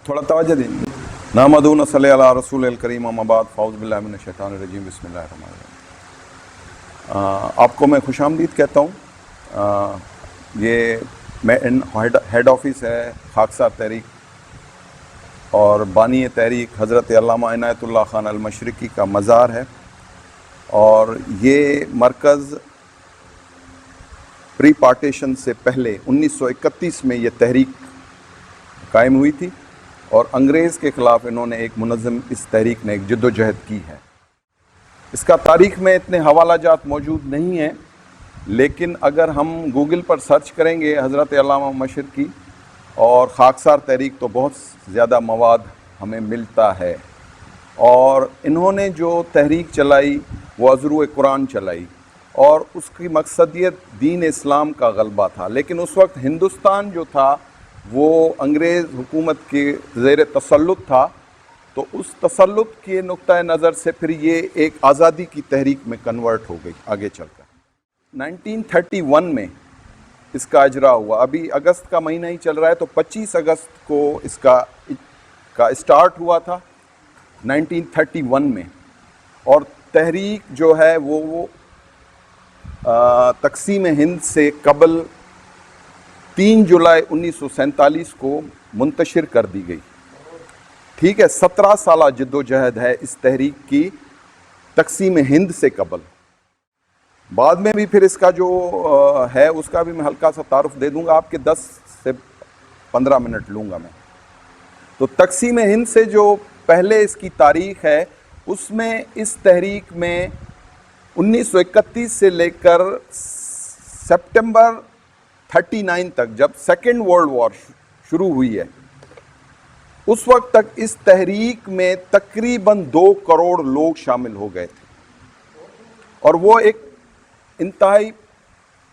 تھوڑا توجہ دیں. نحمدہ و نصلی علی رسول الکریم اما بعد فاعوذ باللہ من الشیطان الرجیم بسم اللہ الرحمن الرحیم. آپ کو میں خوش آمدید کہتا ہوں. یہ میں ہیڈ آفس ہے خاکسار تحریک اور بانی تحریک حضرت علامہ عنایت اللہ خان المشرقی کا مزار ہے، اور یہ مرکز پری پارٹیشن سے پہلے 1931 میں یہ تحریک قائم ہوئی تھی، اور انگریز کے خلاف انہوں نے ایک منظم اس تحریک نے ایک جد و جہد کی ہے. اس کا تاریخ میں اتنے حوالہ جات موجود نہیں ہیں، لیکن اگر ہم گوگل پر سرچ کریں گے حضرت علامہ مشرقی اور خاکسار تحریک تو بہت زیادہ مواد ہمیں ملتا ہے. اور انہوں نے جو تحریک چلائی وہ عزرو قرآن چلائی، اور اس کی مقصدیت دین اسلام کا غلبہ تھا. لیکن اس وقت ہندوستان جو تھا وہ انگریز حکومت کے زیر تسلط تھا، تو اس تسلط کے نقطہ نظر سے پھر یہ ایک آزادی کی تحریک میں کنورٹ ہو گئی آگے چل کر. 1931 میں اس کا اجرا ہوا. ابھی اگست کا مہینہ ہی چل رہا ہے، تو 25 اگست کو اس کا اسٹارٹ ہوا تھا 1931 میں. اور تحریک جو ہے وہ تقسیم ہند سے قبل 3 جولائی 1947 کو منتشر کر دی گئی. ٹھیک ہے، 17 سالہ جد و جہد ہے اس تحریک کی تقسیم ہند سے قبل. بعد میں بھی پھر اس کا جو ہے اس کا بھی میں ہلکا سا تعارف دے دوں گا، آپ کے 10 سے 15 منٹ لوں گا میں. تو تقسیم ہند سے جو پہلے اس کی تاریخ ہے، اس میں اس تحریک میں 1931 سے لے کر سپٹمبر 39 تک، جب سیکنڈ ورلڈ وار شروع ہوئی ہے، اس وقت تک اس تحریک میں تقریباً 2 کروڑ لوگ شامل ہو گئے تھے. اور وہ ایک انتہائی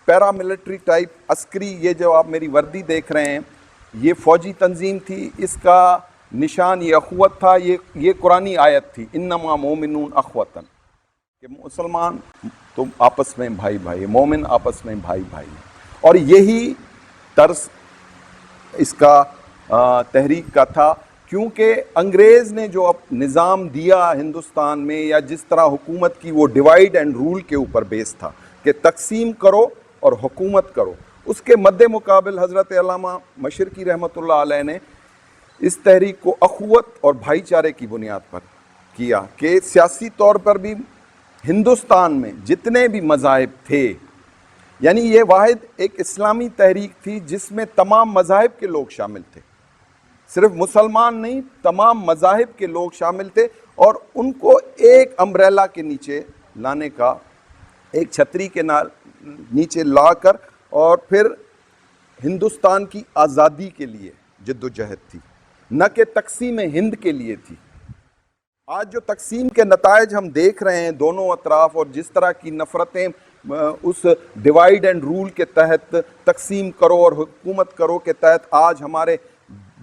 پیراملٹری ٹائپ عسکری، یہ جو آپ میری وردی دیکھ رہے ہیں یہ فوجی تنظیم تھی. اس کا نشان یہ اخوت تھا. یہ قرآنی آیت تھی، انما مومنون اخوتن، کہ مسلمان تو آپس میں بھائی بھائی، مومن آپس میں بھائی بھائی. اور یہی طرز اس کا تحریک کا تھا، کیونکہ انگریز نے جو اب نظام دیا ہندوستان میں، یا جس طرح حکومت کی وہ ڈیوائیڈ اینڈ رول کے اوپر بیس تھا کہ تقسیم کرو اور حکومت کرو. اس کے مد مقابل حضرت علامہ مشرقی رحمۃ اللہ علیہ نے اس تحریک کو اخوت اور بھائی چارے کی بنیاد پر کیا، کہ سیاسی طور پر بھی ہندوستان میں جتنے بھی مذاہب تھے، یعنی یہ واحد ایک اسلامی تحریک تھی جس میں تمام مذاہب کے لوگ شامل تھے، صرف مسلمان نہیں، تمام مذاہب کے لوگ شامل تھے. اور ان کو ایک امبریلا کے نیچے لانے کا، ایک چھتری کے نیچے لا کر، اور پھر ہندوستان کی آزادی کے لیے جد و جہد تھی، نہ کہ تقسیم ہند کے لیے تھی. آج جو تقسیم کے نتائج ہم دیکھ رہے ہیں دونوں اطراف، اور جس طرح کی نفرتیں اس ڈیوائیڈ اینڈ رول کے تحت، تقسیم کرو اور حکومت کرو کے تحت آج ہمارے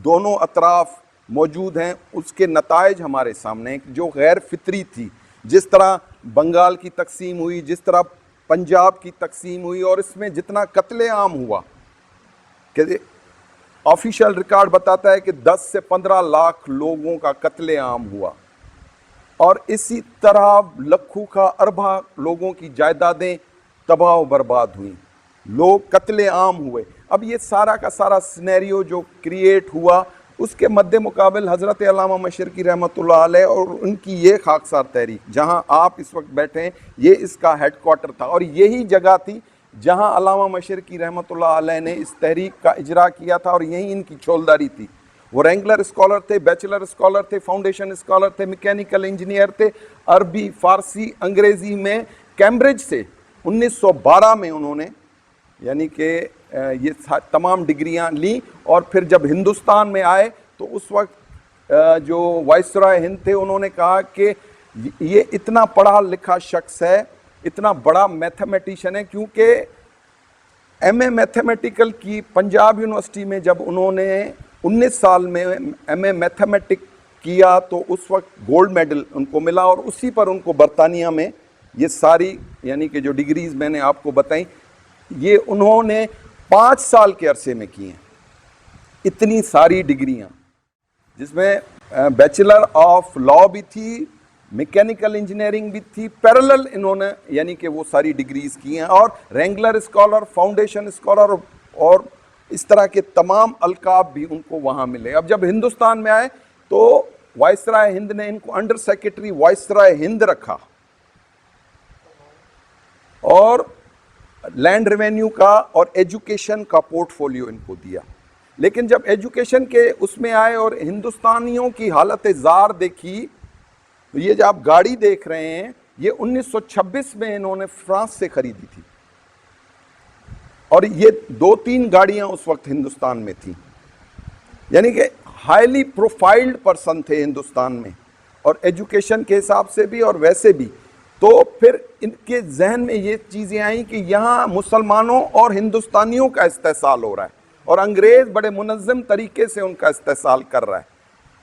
دونوں اطراف موجود ہیں، اس کے نتائج ہمارے سامنے جو غیر فطری تھی. جس طرح بنگال کی تقسیم ہوئی، جس طرح پنجاب کی تقسیم ہوئی، اور اس میں جتنا قتل عام ہوا، کہ آفیشیل ریکارڈ بتاتا ہے کہ 10 سے 15 لاکھ لوگوں کا قتل عام ہوا. اور اسی طرح لکھوں کا ارباں لوگوں کی جائیدادیں تباہ و برباد ہوئیں، لوگ قتل عام ہوئے. اب یہ سارا کا سارا سینیریو جو کریٹ ہوا، اس کے مد مقابل حضرت علامہ مشرقی رحمۃ اللہ علیہ اور ان کی یہ خاکسار تحریک، جہاں آپ اس وقت بیٹھے ہیں، یہ اس کا ہیڈ کوارٹر تھا. اور یہی جگہ تھی جہاں علامہ مشرقی رحمۃ اللہ علیہ نے اس تحریک کا اجرا کیا تھا، اور یہیں ان کی چھولداری تھی. وہ رینگلر اسکالر تھے، بیچلر اسکالر تھے، فاؤنڈیشن اسکالر تھے، میکینیکل انجینئر تھے، عربی، فارسی، انگریزی میں کیمبرج سے 1912 میں انہوں نے یعنی کہ یہ تمام ڈگریاں لیں. اور پھر جب ہندوستان میں آئے تو اس وقت جو وائسرائے ہند تھے، انہوں نے کہا کہ یہ اتنا پڑھا لکھا شخص ہے، اتنا بڑا میتھمیٹیشین ہے، کیونکہ ایم اے میتھمیٹیکل کی پنجاب یونیورسٹی میں جب انہوں نے 19 سال میں ایم اے میتھمیٹک کیا تو اس وقت گولڈ میڈل ان کو ملا. اور اسی پر ان کو برطانیہ میں یہ ساری یعنی کہ جو ڈگریز میں نے آپ کو بتائیں، یہ انہوں نے 5 سال کے عرصے میں کی ہیں اتنی ساری ڈگریاں. جس میں بیچلر آف لا بھی تھی، میکینیکل انجینئرنگ بھی تھی، پیرلل انہوں نے یعنی کہ وہ ساری ڈگریز کی ہیں، اور رینگلر اسکالر، فاؤنڈیشن اسکالر اور اس طرح کے تمام القاب بھی ان کو وہاں ملے۔ اب جب ہندوستان میں آئے تو وائسرائے ہند نے ان کو انڈر سیکرٹری وائسرائے ہند رکھا اور لینڈ ریونیو کا اور ایجوکیشن کا پورٹ فولیو ان کو دیا۔ لیکن جب ایجوکیشن کے اس میں آئے اور ہندوستانیوں کی حالت زار دیکھی، تو یہ جو آپ گاڑی دیکھ رہے ہیں یہ 1926 میں انہوں نے فرانس سے خریدی تھی، اور یہ 2-3 گاڑیاں اس وقت ہندوستان میں تھیں، یعنی کہ ہائیلی پروفائلڈ پرسن تھے ہندوستان میں، اور ایجوکیشن کے حساب سے بھی اور ویسے بھی۔ تو پھر ان کے ذہن میں یہ چیزیں آئیں کہ یہاں مسلمانوں اور ہندوستانیوں کا استحصال ہو رہا ہے، اور انگریز بڑے منظم طریقے سے ان کا استحصال کر رہا ہے۔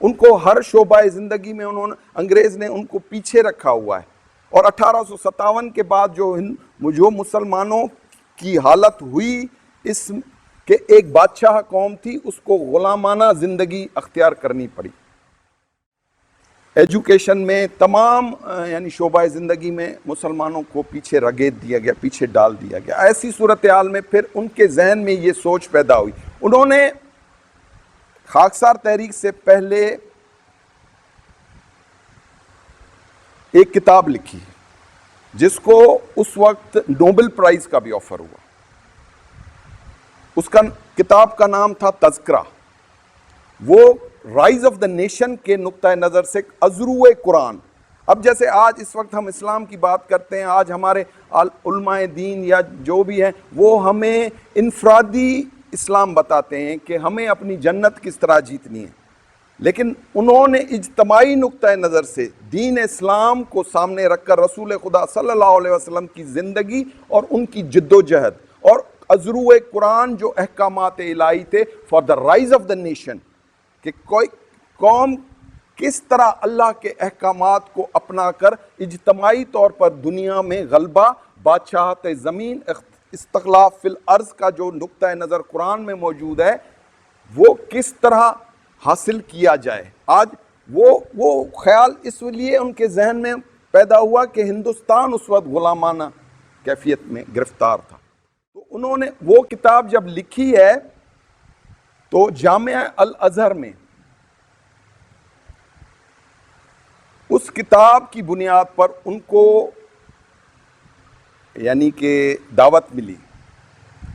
ان کو ہر شعبہ زندگی میں انگریز نے ان کو پیچھے رکھا ہوا ہے، اور 1857 کے بعد جو مسلمانوں کی حالت ہوئی، اس کہ ایک بادشاہ قوم تھی، اس کو غلامانہ زندگی اختیار کرنی پڑی۔ ایجوکیشن میں تمام یعنی شعبہ زندگی میں مسلمانوں کو پیچھے رگیت دیا گیا، پیچھے ڈال دیا گیا۔ ایسی صورتحال میں پھر ان کے ذہن میں یہ سوچ پیدا ہوئی۔ انہوں نے خاکسار تحریک سے پہلے ایک کتاب لکھی جس کو اس وقت نوبل پرائز کا بھی آفر ہوا۔ اس کا کتاب کا نام تھا تذکرہ۔ وہ رائز آف دا نیشن کے نقطہ نظر سے ازرو قرآن، اب جیسے آج اس وقت ہم اسلام کی بات کرتے ہیں، آج ہمارے علماء دین یا جو بھی ہیں وہ ہمیں انفرادی اسلام بتاتے ہیں کہ ہمیں اپنی جنت کس طرح جیتنی ہے، لیکن انہوں نے اجتماعی نقطہ نظر سے دین اسلام کو سامنے رکھ کر رسول خدا صلی اللہ علیہ وسلم کی زندگی اور ان کی جد و جہد اور ازرو قرآن جو احکامات الہی تھے for the rise of the nation, کہ کوئی قوم کس طرح اللہ کے احکامات کو اپنا کر اجتماعی طور پر دنیا میں غلبہ، بادشاہت زمین، استخلاف فی الارض کا جو نقطہ نظر قرآن میں موجود ہے وہ کس طرح حاصل کیا جائے۔ آج وہ خیال اس لیے ان کے ذہن میں پیدا ہوا کہ ہندوستان اس وقت غلامانہ کیفیت میں گرفتار تھا۔ تو انہوں نے وہ کتاب جب لکھی ہے تو جامعہ الازہر میں اس کتاب کی بنیاد پر ان کو یعنی کہ دعوت ملی،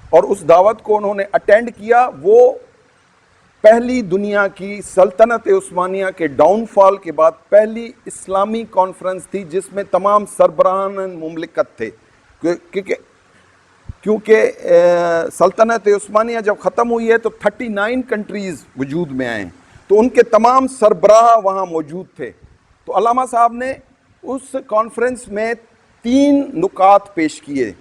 اور اس دعوت کو انہوں نے اٹینڈ کیا۔ وہ پہلی دنیا کی سلطنت عثمانیہ کے ڈاؤن فال کے بعد پہلی اسلامی کانفرنس تھی جس میں تمام سربراہان مملکت تھے، کیونکہ سلطنت عثمانیہ جب ختم ہوئی ہے تو 39 کنٹریز وجود میں آئیں، تو ان کے تمام سربراہ وہاں موجود تھے۔ تو علامہ صاحب نے اس کانفرنس میں 3 نکات پیش کیے۔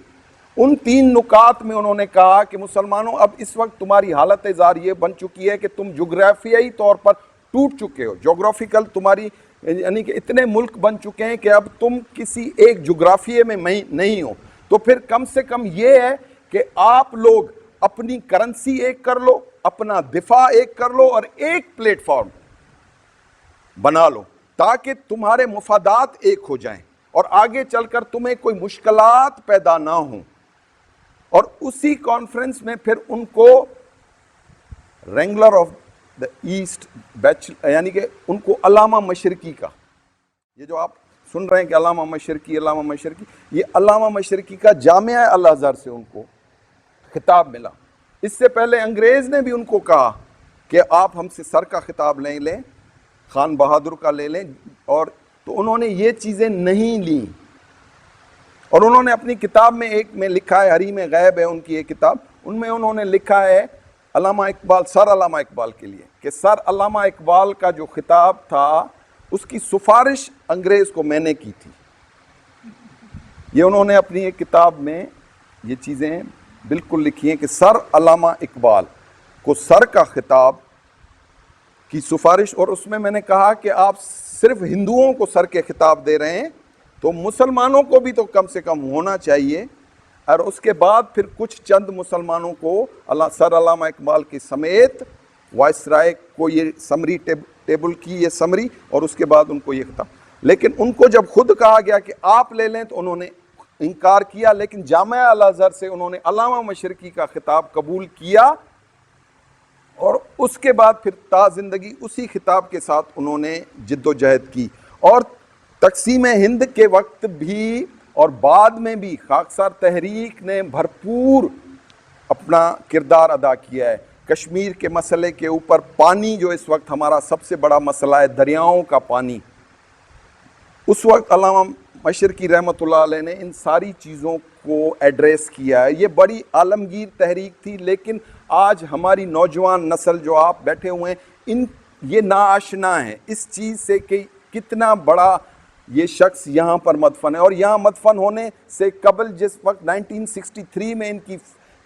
ان 3 نکات میں انہوں نے کہا کہ مسلمانوں، اب اس وقت تمہاری حالت زار یہ بن چکی ہے کہ تم جغرافیائی طور پر ٹوٹ چکے ہو، جغرافیکل تمہاری یعنی کہ اتنے ملک بن چکے ہیں کہ اب تم کسی ایک جغرافیے میں نہیں ہو، تو پھر کم سے کم یہ ہے کہ آپ لوگ اپنی کرنسی ایک کر لو، اپنا دفاع ایک کر لو، اور ایک پلیٹ فارم بنا لو تاکہ تمہارے مفادات ایک ہو جائیں اور آگے چل کر تمہیں کوئی مشکلات پیدا نہ ہوں۔ اور اسی کانفرنس میں پھر ان کو رینگلر آف دا ایسٹ یعنی کہ ان کو علامہ مشرقی کا، یہ جو آپ سن رہے ہیں کہ علامہ مشرقی، یہ علامہ مشرقی کا جامعہ الازہر سے ان کو خطاب ملا۔ اس سے پہلے انگریز نے بھی ان کو کہا کہ آپ ہم سے سر کا خطاب لیں، خان بہادر کا لے لیں، اور تو انہوں نے یہ چیزیں نہیں لیں، اور انہوں نے اپنی کتاب میں ایک میں لکھا ہے، حریم غیب ہے ان کی ایک کتاب، ان میں انہوں نے لکھا ہے علامہ اقبال، سر علامہ اقبال کے لیے، کہ سر علامہ اقبال کا جو خطاب تھا اس کی سفارش انگریز کو میں نے کی تھی۔ یہ انہوں نے اپنی ایک کتاب میں یہ چیزیں بالکل لکھی ہیں کہ سر علامہ اقبال کو سر کا خطاب کی سفارش، اور اس میں میں نے کہا کہ آپ صرف ہندوؤں کو سر کے خطاب دے رہے ہیں تو مسلمانوں کو بھی تو کم سے کم ہونا چاہیے۔ اور اس کے بعد پھر کچھ چند مسلمانوں کو سر علامہ اقبال کے سمیت وائسرائے کو یہ سمری ٹیبل کی یہ سمری اور اس کے بعد ان کو یہ خطاب. لیکن ان کو جب خود کہا گیا کہ آپ لے لیں تو انہوں نے انکار کیا, لیکن جامعہ الازہر سے انہوں نے علامہ مشرقی کا خطاب قبول کیا اور اس کے بعد پھر تا زندگی اسی خطاب کے ساتھ انہوں نے جد و جہد کی. اور تقسیم ہند کے وقت بھی اور بعد میں بھی خاکسار تحریک نے بھرپور اپنا کردار ادا کیا ہے. کشمیر کے مسئلے کے اوپر پانی جو اس وقت ہمارا سب سے بڑا مسئلہ ہے, دریاؤں کا پانی, اس وقت علامہ مشرقی رحمۃ اللہ علیہ نے ان ساری چیزوں کو ایڈریس کیا ہے. یہ بڑی عالمگیر تحریک تھی, لیکن آج ہماری نوجوان نسل جو آپ بیٹھے ہوئے ہیں یہ ناآشنا ہے اس چیز سے کہ کتنا بڑا یہ شخص یہاں پر مدفن ہے. اور یہاں مدفن ہونے سے قبل جس وقت 1963 میں ان کی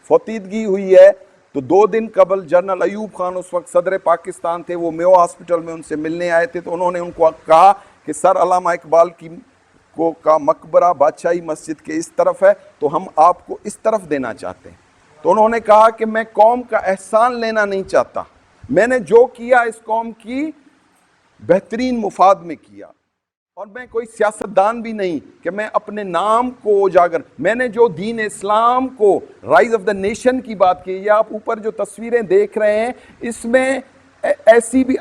فوتیدگی ہوئی ہے تو 2 دن قبل جنرل ایوب خان اس وقت صدر پاکستان تھے, وہ میو ہاسپٹل میں ان سے ملنے آئے تھے, تو انہوں نے ان کو کہا کہ سر علامہ اقبال کا مقبرہ بادشاہی مسجد کے اس طرف ہے تو ہم آپ کو اس طرف دینا چاہتے ہیں. تو انہوں نے کہا کہ میں قوم کا احسان لینا نہیں چاہتا, میں نے جو کیا اس قوم کی بہترین مفاد میں کیا, اور میں کوئی سیاستدان بھی نہیں کہ میں اپنے نام کو اجاگر, میں نے جو دین اسلام کو رائز آف دا نیشن کی بات کی, یہ آپ اوپر جو تصویریں دیکھ رہے ہیں اس میں ایسی بھی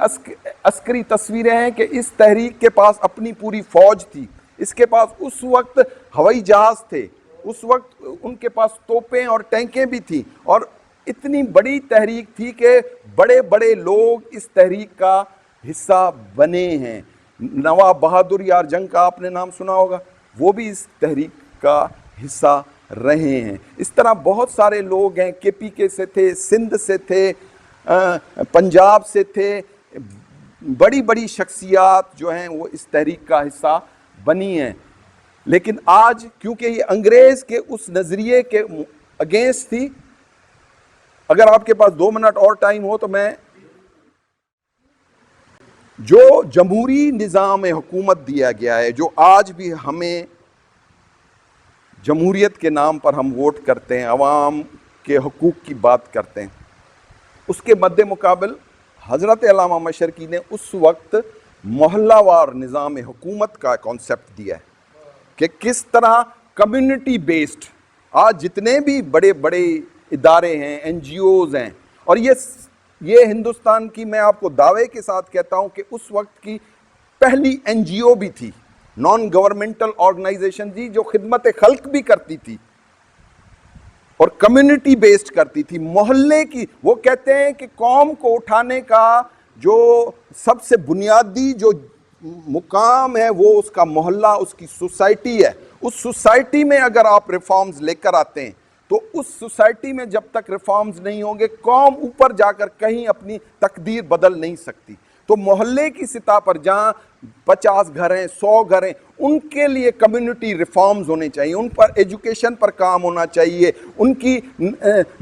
عسکری تصویریں ہیں کہ اس تحریک کے پاس اپنی پوری فوج تھی, اس کے پاس اس وقت ہوائی جہاز تھے, اس وقت ان کے پاس توپیں اور ٹینکیں بھی تھیں, اور اتنی بڑی تحریک تھی کہ بڑے بڑے لوگ اس تحریک کا حصہ بنے ہیں. نواب بہادر یار جنگ کا آپ نے نام سنا ہوگا, وہ بھی اس تحریک کا حصہ رہے ہیں. اس طرح بہت سارے لوگ ہیں, کے پی کے سے تھے, سندھ سے تھے, پنجاب سے تھے, بڑی بڑی شخصیات جو ہیں وہ اس تحریک کا حصہ بنی ہیں. لیکن آج کیونکہ یہ انگریز کے اس نظریے کے اگینسٹ تھی, اگر آپ کے پاس 2 منٹ اور ٹائم ہو تو میں جو جمہوری نظام حکومت دیا گیا ہے, جو آج بھی ہمیں جمہوریت کے نام پر ہم ووٹ کرتے ہیں, عوام کے حقوق کی بات کرتے ہیں, اس کے مد مقابل حضرت علامہ مشرقی نے اس وقت محلہ وار نظام حکومت کا کانسیپٹ دیا ہے کہ کس طرح کمیونٹی بیسڈ آج جتنے بھی بڑے بڑے ادارے ہیں, این جی اوز ہیں, اور یہ ہندوستان کی, میں آپ کو دعوے کے ساتھ کہتا ہوں کہ اس وقت کی پہلی این جی او بھی تھی, نان گورنمنٹل آرگنائزیشن تھی جو خدمت خلق بھی کرتی تھی اور کمیونٹی بیسڈ کرتی تھی, محلے کی. وہ کہتے ہیں کہ قوم کو اٹھانے کا جو سب سے بنیادی جو مقام ہے وہ اس کا محلہ, اس کی سوسائٹی ہے. اس سوسائٹی میں اگر آپ ریفارمز لے کر آتے ہیں تو اس سوسائٹی میں جب تک ریفارمز نہیں ہوں گے قوم اوپر جا کر کہیں اپنی تقدیر بدل نہیں سکتی. تو محلے کی سطح پر جہاں 50 گھر ہیں, 100 گھر ہیں, ان کے لیے کمیونٹی ریفارمز ہونے چاہیے, ان پر ایجوکیشن پر کام ہونا چاہیے, ان کی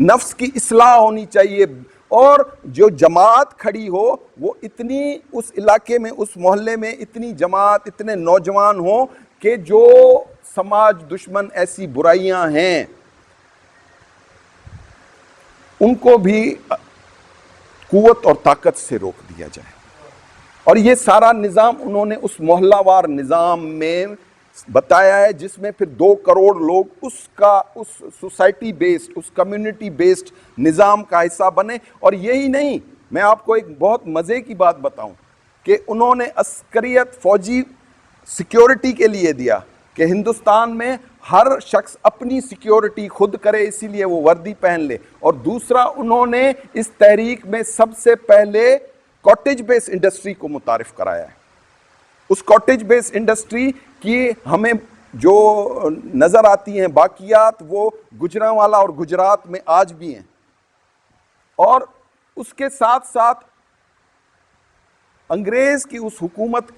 نفس کی اصلاح ہونی چاہیے, اور جو جماعت کھڑی ہو وہ اتنی اس علاقے میں, اس محلے میں اتنی جماعت, اتنے نوجوان ہوں کہ جو سماج دشمن ایسی برائیاں ہیں ان کو بھی قوت اور طاقت سے روک دیا جائے. اور یہ سارا نظام انہوں نے اس محلہ وار نظام میں بتایا ہے, جس میں پھر 2 کروڑ لوگ اس سوسائٹی بیسڈ, اس کمیونٹی بیسڈ نظام کا حصہ بنے. اور یہی نہیں, میں آپ کو ایک بہت مزے کی بات بتاؤں کہ انہوں نے عسکریت, فوجی سیکیورٹی کے لیے دیا کہ ہندوستان میں ہر شخص اپنی سیکیورٹی خود کرے, اسی لیے وہ وردی پہن لے. اور دوسرا, انہوں نے اس تحریک میں سب سے پہلے کاٹیج بیس انڈسٹری کو متعارف کرایا ہے. اس کاٹیج بیس انڈسٹری کی ہمیں جو نظر آتی ہیں باقیات وہ گجرانوالا اور گجرات میں آج بھی ہیں. اور اس کے ساتھ ساتھ انگریز کی اس حکومت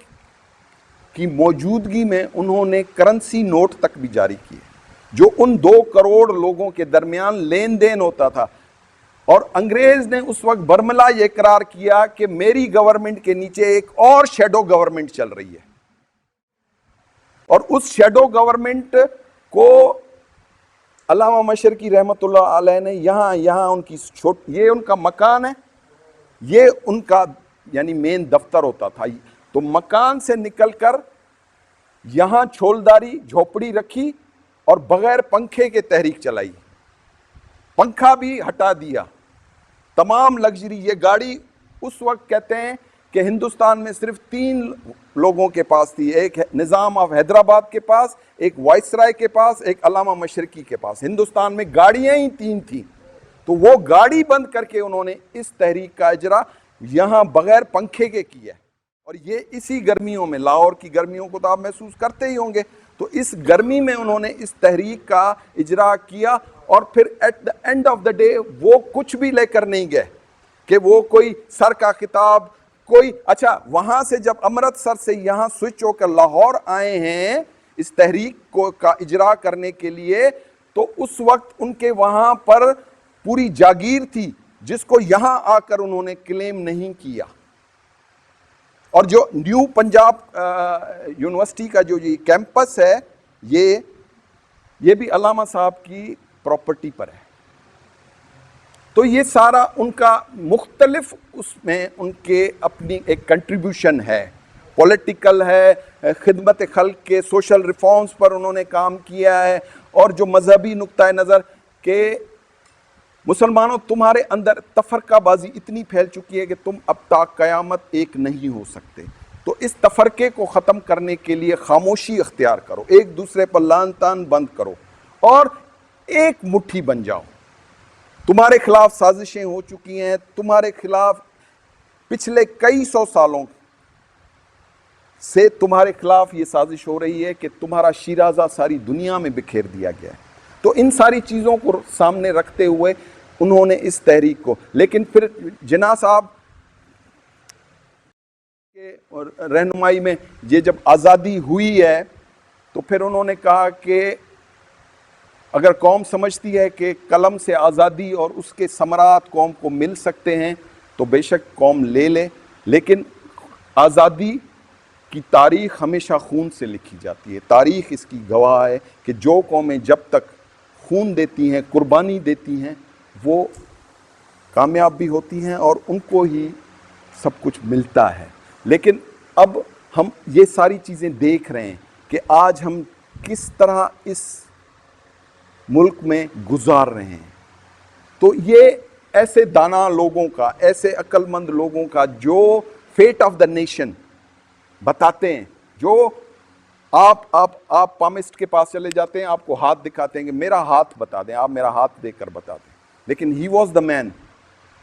کی موجودگی میں انہوں نے کرنسی نوٹ تک بھی جاری کیے جو ان 2 کروڑ لوگوں کے درمیان لین دین ہوتا تھا. اور انگریز نے اس وقت برملا یہ اقرار کیا کہ میری گورنمنٹ کے نیچے ایک اور شیڈو گورنمنٹ چل رہی ہے, اور اس شیڈو گورنمنٹ کو علامہ مشرقی رحمۃ اللہ علیہ نے یہاں ان کی یہ ان کا مکان ہے, یہ ان کا یعنی مین دفتر ہوتا تھا، تو مکان سے نکل کر یہاں چھولداری جھوپڑی رکھی اور بغیر پنکھے کے تحریک چلائی، پنکھا بھی ہٹا دیا، تمام لگژری. یہ گاڑی اس وقت کہتے ہیں کہ ہندوستان میں صرف 3 لوگوں کے پاس تھی، ایک نظام آف حیدرآباد کے پاس، ایک وائسرائے کے پاس، ایک علامہ مشرقی کے پاس. ہندوستان میں گاڑیاں ہی 3 تھیں. تو وہ گاڑی بند کر کے انہوں نے اس تحریک کا اجرا یہاں بغیر پنکھے کے کیا ہے. اور یہ اسی گرمیوں میں، لاہور کی گرمیوں کو تو آپ محسوس کرتے ہی ہوں گے، تو اس گرمی میں انہوں نے اس تحریک کا اجرا کیا. اور پھر at the end of the day وہ کچھ بھی لے کر نہیں گئے کہ وہ کوئی سر کا خطاب، کوئی اچھا وہاں سے جب امرتسر سے یہاں سوئچ ہو کر لاہور آئے ہیں اس تحریک کو کا اجرا کرنے کے لیے، تو اس وقت ان کے وہاں پر پوری جاگیر تھی جس کو یہاں آ کر انہوں نے کلیم نہیں کیا. اور جو نیو پنجاب یونیورسٹی کا جو یہ کیمپس ہے، یہ بھی علامہ صاحب کی پراپرٹی پر ہے. تو یہ سارا ان کا مختلف اس میں ان کے اپنی ایک کنٹریبیوشن ہے، پولیٹیکل ہے، خدمت خلق کے سوشل ریفارمز پر انہوں نے کام کیا ہے، اور جو مذہبی نقطہ نظر کہ مسلمانوں تمہارے اندر تفرقہ بازی اتنی پھیل چکی ہے کہ تم اب تا قیامت ایک نہیں ہو سکتے، تو اس تفرقے کو ختم کرنے کے لیے خاموشی اختیار کرو، ایک دوسرے پر لعن طعن بند کرو اور ایک مٹھی بن جاؤ. تمہارے خلاف سازشیں ہو چکی ہیں، تمہارے خلاف پچھلے کئی 100 سالوں سے تمہارے خلاف یہ سازش ہو رہی ہے کہ تمہارا شیرازہ ساری دنیا میں بکھیر دیا گیا ہے. تو ان ساری چیزوں کو سامنے رکھتے ہوئے انہوں نے اس تحریک کو، لیکن پھر جناح صاحب کے رہنمائی میں یہ جب آزادی ہوئی ہے تو پھر انہوں نے کہا کہ اگر قوم سمجھتی ہے کہ قلم سے آزادی اور اس کے ثمرات قوم کو مل سکتے ہیں تو بے شک قوم لے لے، لیکن آزادی کی تاریخ ہمیشہ خون سے لکھی جاتی ہے. تاریخ اس کی گواہ ہے کہ جو قومیں جب تک خون دیتی ہیں، قربانی دیتی ہیں، وہ کامیاب بھی ہوتی ہیں اور ان کو ہی سب کچھ ملتا ہے. لیکن اب ہم یہ ساری چیزیں دیکھ رہے ہیں کہ آج ہم کس طرح اس ملک میں گزار رہے ہیں. تو یہ ایسے دانا لوگوں کا، ایسے عقل مند لوگوں کا جو فیٹ آف دا نیشن بتاتے ہیں، جو آپ پامسٹ کے پاس چلے جاتے ہیں، آپ کو ہاتھ دکھاتے ہیں کہ میرا ہاتھ بتا دیں، آپ میرا ہاتھ دے کر بتا دیں. لیکن ہی واز دا مین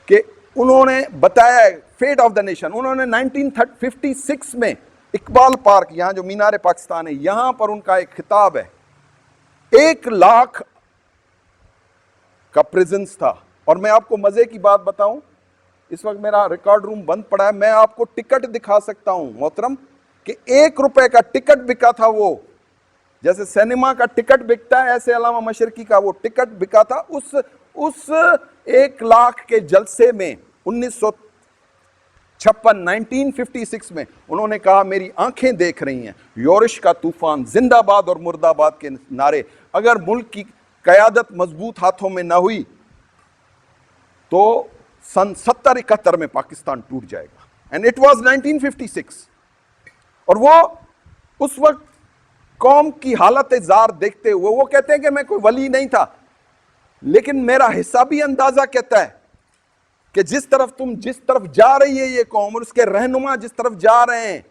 کہ انہوں نے بتایا فیٹ آف دا نیشن. انہوں نے 1956 میں اقبال پارک، یہاں جو مینار پاکستان ہے، یہاں پر ان کا ایک خطاب ہے. 1 لاکھ کا پریزنس تھا. اور میں آپ کو مزے کی بات بتاؤں، اس وقت میرا ریکارڈ روم بند پڑا ہے، میں آپ کو ٹکٹ دکھا سکتا ہوں محترم کہ 1 روپے کا ٹکٹ بکا تھا. وہ جیسے سینما کا ٹکٹ بکتا ہے ایسے علامہ مشرقی کا وہ ٹکٹ بکا تھا. اس 1 لاکھ کے جلسے میں 1956 میں انہوں نے کہا میری آنکھیں دیکھ رہی ہیں یورش کا طوفان، زندہ باد اور مردہ باد کے نعرے. اگر ملک کی قیادت مضبوط ہاتھوں میں نہ ہوئی تو سن 70-71 میں پاکستان ٹوٹ جائے گا. And it was 1956. اور وہ اس وقت قوم کی حالت زار دیکھتے ہوئے وہ کہتے ہیں کہ میں کوئی ولی نہیں تھا، لیکن میرا حسابی اندازہ کہتا ہے کہ جس طرف جا رہی ہے یہ قوم اور اس کے رہنما جس طرف جا رہے ہیں،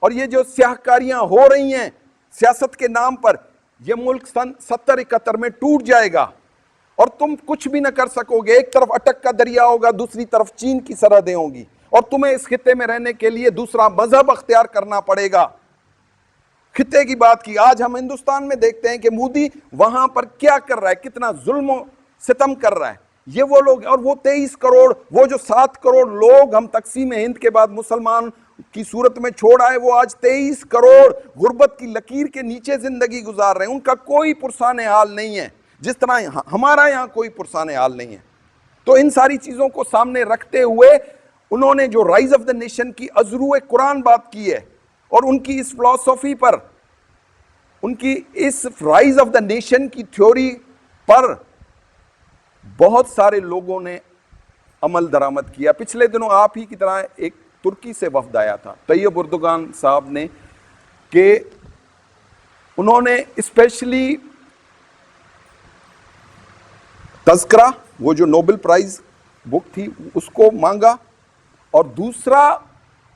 اور یہ جو سیاہکاریاں ہو رہی ہیں سیاست کے نام پر، یہ ملک سن 70-71 میں ٹوٹ جائے گا اور تم کچھ بھی نہ کر سکو گے. ایک طرف اٹک کا دریا ہوگا، دوسری طرف چین کی سرحدیں ہوں گی، اور تمہیں اس خطے میں رہنے کے لیے دوسرا مذہب اختیار کرنا پڑے گا. خطے کی بات کی. آج ہم ہندوستان میں دیکھتے ہیں کہ مودی وہاں پر کیا کر رہا ہے، کتنا ظلم و ستم کر رہا ہے. یہ وہ لوگ، اور وہ 23 کروڑ، وہ جو 7 کروڑ لوگ ہم تقسیم ہند کے بعد مسلمان کی صورت میں چھوڑ آئے، وہ آج 23 کروڑ غربت کی لکیر کے نیچے زندگی گزار رہے ہیں. ان کا کوئی پرسان حال نہیں ہے، جس طرح ہمارا یہاں کوئی پرسان حال نہیں ہے. تو ان ساری چیزوں کو سامنے رکھتے ہوئے انہوں نے جو رائز آف دا نیشن کی ازرو قرآن بات کی ہے، اور ان کی اس فلسفی پر، ان کی اس رائز آف دا نیشن کی تھیوری پر بہت سارے لوگوں نے عمل درآمد کیا. پچھلے دنوں آپ ہی کی طرح ایک ترکی سے وفد آیا تھا طیب اردگان صاحب نے, کہ انہوں نے اسپیشلی تذکرہ, وہ جو نوبل پرائز بک تھی, اس کو مانگا, اور دوسرا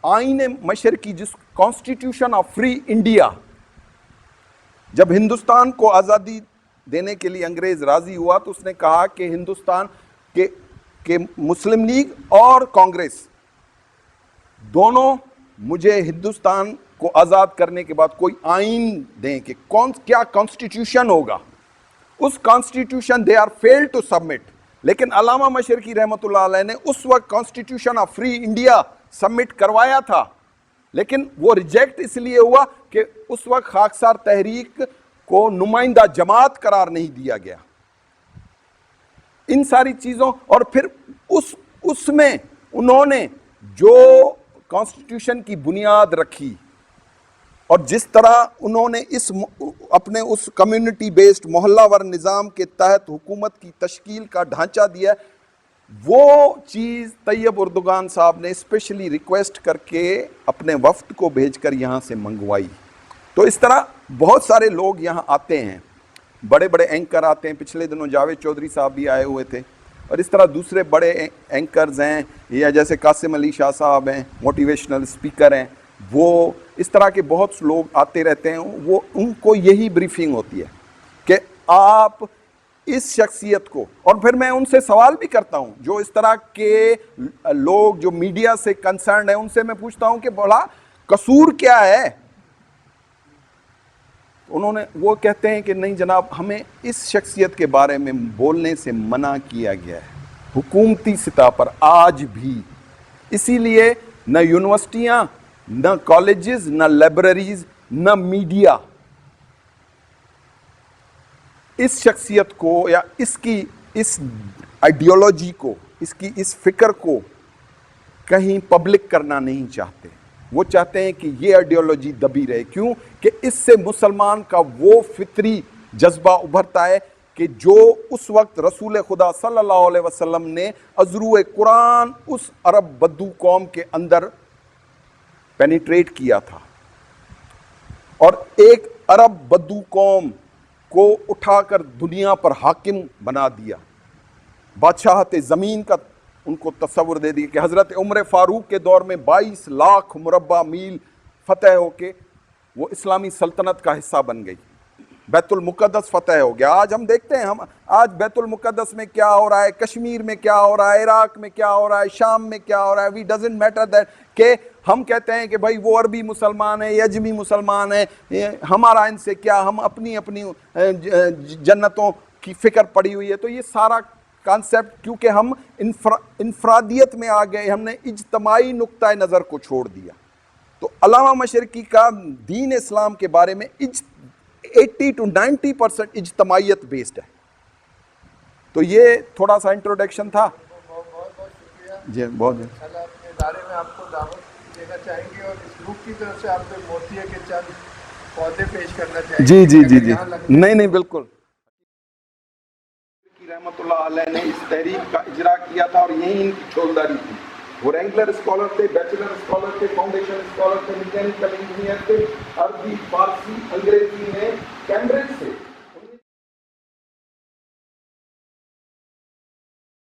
آئین مشرقی جس کانسٹیٹیوشن آف فری انڈیا, جب ہندوستان کو آزادی دینے کے لیے انگریز راضی ہوا تو اس نے کہا کہ ہندوستان کے مسلم لیگ اور کانگریس دونوں مجھے ہندوستان کو آزاد کرنے کے بعد کوئی آئین دیں کہ کیا کانسٹیٹیوشن ہوگا. اس constitution they are fail to submit, لیکن علامہ مشرقی رحمۃ اللہ علیہ نے اس وقت constitution of free India submit کروایا تھا, لیکن وہ ریجیکٹ اس لیے ہوا کہ اس وقت خاکسار تحریک کو نمائندہ جماعت قرار نہیں دیا گیا. ان ساری چیزوں, اور پھر اس میں انہوں نے جو کانسٹیٹیوشن کی بنیاد رکھی اور جس طرح انہوں نے اپنے اس کمیونٹی بیسڈ محلہ ور نظام کے تحت حکومت کی تشکیل کا ڈھانچہ دیا, وہ چیز طیب اردگان صاحب نے اسپیشلی ریکویسٹ کر کے اپنے وفد کو بھیج کر یہاں سے منگوائی. تو اس طرح بہت سارے لوگ یہاں آتے ہیں, بڑے بڑے اینکر آتے ہیں, پچھلے دنوں جاوید چودھری صاحب بھی آئے ہوئے تھے, اور اس طرح دوسرے بڑے اینکرز ہیں, یا جیسے قاسم علی شاہ صاحب ہیں, موٹیویشنل اسپیکر ہیں, وہ اس طرح کے بہت لوگ آتے رہتے ہیں. وہ ان کو یہی بریفنگ ہوتی ہے کہ آپ اس شخصیت کو, اور پھر میں ان سے سوال بھی کرتا ہوں جو اس طرح کے لوگ جو میڈیا سے کنسرنڈ ہیں, ان سے میں پوچھتا ہوں کہ بڑا قصور کیا ہے. وہ کہتے ہیں کہ نہیں جناب, ہمیں اس شخصیت کے بارے میں بولنے سے منع کیا گیا ہے حکومتی سطح پر آج بھی. اسی لیے نہ یونیورسٹیاں, نہ کالجز, نہ لائبریریز, نہ میڈیا اس شخصیت کو یا اس آئیڈیالوجی کو, اس فکر کو کہیں پبلک کرنا نہیں چاہتے. وہ چاہتے ہیں کہ یہ آئیڈیالوجی دبی رہے. کیوں کہ اس سے مسلمان کا وہ فطری جذبہ ابھرتا ہے کہ جو اس وقت رسول خدا صلی اللہ علیہ وسلم نے ازرو قرآن اس عرب بدو قوم کے اندر پینیٹریٹ کیا تھا, اور ایک عرب بدو قوم کو اٹھا کر دنیا پر حاکم بنا دیا, بادشاہت زمین کا ان کو تصور دے دیا کہ حضرت عمر فاروق کے دور میں 22 لاکھ مربع میل فتح ہو کے وہ اسلامی سلطنت کا حصہ بن گئی, بیت المقدس فتح ہو گیا. آج ہم دیکھتے ہیں آج بیت المقدس میں کیا ہو رہا ہے, کشمیر میں کیا ہو رہا ہے, عراق میں کیا ہو رہا ہے, شام میں کیا ہو رہا ہے. وی ڈزنٹ میٹر دیٹ کہ ہم کہتے ہیں کہ بھائی وہ عربی مسلمان ہیں, یہ اجمی مسلمان ہیں, ہمارا ان سے کیا, ہم اپنی جنتوں کی فکر پڑی ہوئی ہے. تو یہ سارا کانسیپٹ, کیونکہ ہم انفرادیت میں آ گئے, ہم نے اجتماعی نقطہ نظر کو چھوڑ دیا. تو علامہ مشرقی کا دین اسلام کے بارے میں 80 to 90% اجتماعیت بیسڈ ہے. تو یہ تھوڑا سا انٹروڈکشن تھا. بہت شکریہ جی بہت اپنے ادارے میں آپ کو دعوت دینا چاہیں گے, اور اس گروپ کی طرف سے آپ کو موتی ہے کہ چند پودے پیش کرنا چاہیں گے. جی نہیں بالکل. رحمۃ اللہ علیہ نے اس تحریک کا اجرا کیا تھا, اور یہی ان کی چھولداری تھی. وہ رینگلر اسکالر تھے, بیچلر اسکالر تھے, فاؤنڈیشن اسکالر تھے, میکینیکل انجینئر تھے, عربی, فارسی, انگریزی میں کیمبرج سے